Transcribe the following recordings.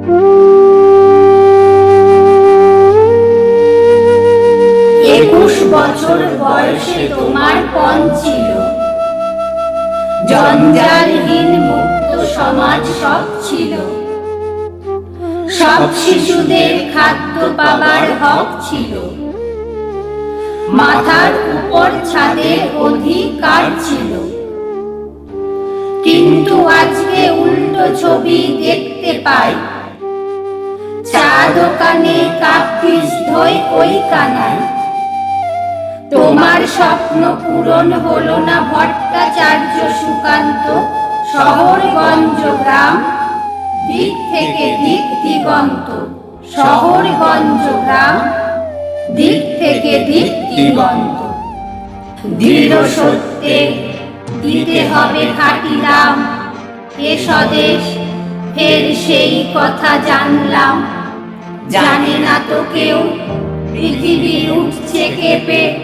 21 বছর বয়সে তোমার পণ ছিল, জঞ্জালহীন মুক্ত সমাজ সব ছিল। সব শিশুদের খাদ্য পাবার হক ছিল, মাথার উপর ছাদের অধিকার ছিল। কিন্তু আজকে উল্টো ছবি দেখতে পাই, চা দোকানে কাপ-পিস ধোয় ওই কানাই। তোমার স্বপ্ন পূরণ হলো না ভট্টাচার্য সুকান্ত, শহরগঞ্জ গ্রাম দিক থেকে দিক দিগন্ত। শহরগঞ্জ গ্রাম দিক থেকে দিক দিগন্ত। দৃঢ় সত্যে দিতে হবে খাঁটি দাম, এ স্বদেশ ফের সেই কথা জানলাম। জানে না তো কেউ পৃথিবী উঠছে কেঁপে,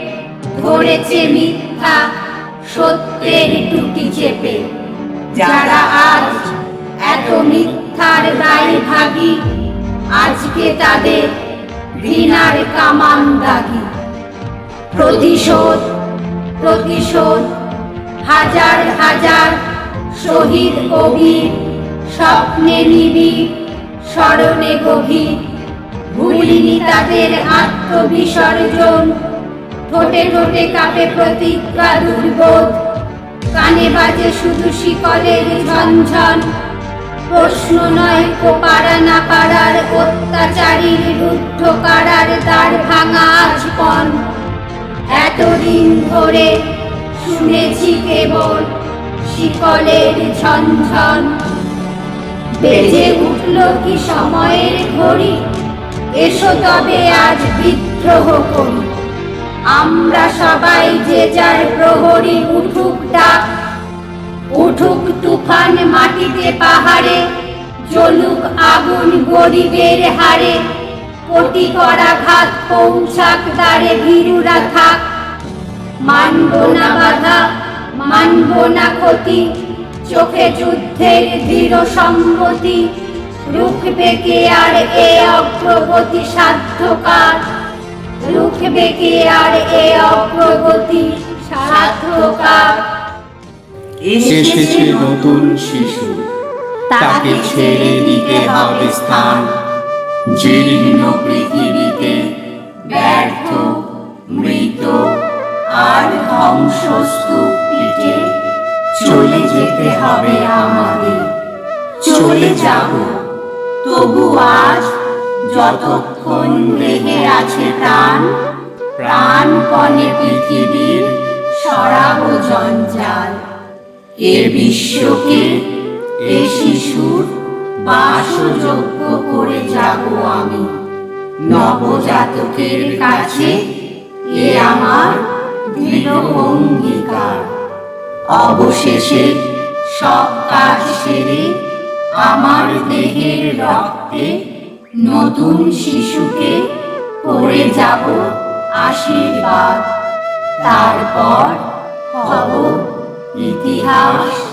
ধরেছে মিথ্যা সত্যের টুটি চেপে। যারা আজ এত মিথ্যার দায় ভাগী, আজকে তাদের ঘৃণার কামান দাগি। প্রতিশোধ প্রতিশোধ, হাজার হাজার শহীদ কবির স্বপ্নে নিবিড়, স্মরণে গভীর। ভুলিনি তাদের আত্মবিসর্জন, ঠোঁটে ঠোঁটে কাঁপে প্রতিজ্ঞা দুর্বোধ। কানে বাজে শুধু শিকলের ঝনঝন, প্রশ্ন নয় কো পারা না পারার অত্যাচারীর রুদ্ধ কারার দ্বার ভাঙা আজপন। এতদিন ধরে শুনেছি কেবল শিকলের ঝনঝন, বেজে উঠল কি সময়ের ঘড়ি। এসো তবে আজ বিদ্রোহ করি, আমরা সবাই যে যার প্রহরী। উঠুক ডাক, উঠুক তুফান মাটিতে পাহাড়ে, জ্বলুক আগুন গরিবের হাড়ে। কোটি করাঘাত পৌঁছাক দ্বারে, ভীরুরা থাক। মানব না বাধা, মানব না ক্ষতি, চোখে যুদ্ধের দৃঢ় সম্মতি। রুখবে কে আর এ অগ্রগতি সাধ্যকার, রুখবে কে আর এ অগ্রগতি সাধ্যকার। এসেছে নতুন শিশু, তাকে ছেড়ে দিতে হবে স্থান। জীর্ণ পৃথিবীতে ব্যর্থ, মৃত আর ধ্বংসস্তূপ পিঠে চলে যেতে হবে আমাদের। চলে যাব, তবু আজ যতক্ষণ দেহে আছে প্রাণ, প্রাণপণে পৃথিবীর সরাবো জঞ্জাল। এ বিশ্বকে, এ শিশুর বাসযোগ্য করে যাব আমি। নবজাতকের কাছে এ আমার দৃঢ় অঙ্গীকার। অবশেষে সব কাজ সেরে আমার দেহের রক্তে নতুন শিশুকে করে যাব আশীর্বাদ। তারপর হব ইতিহাস।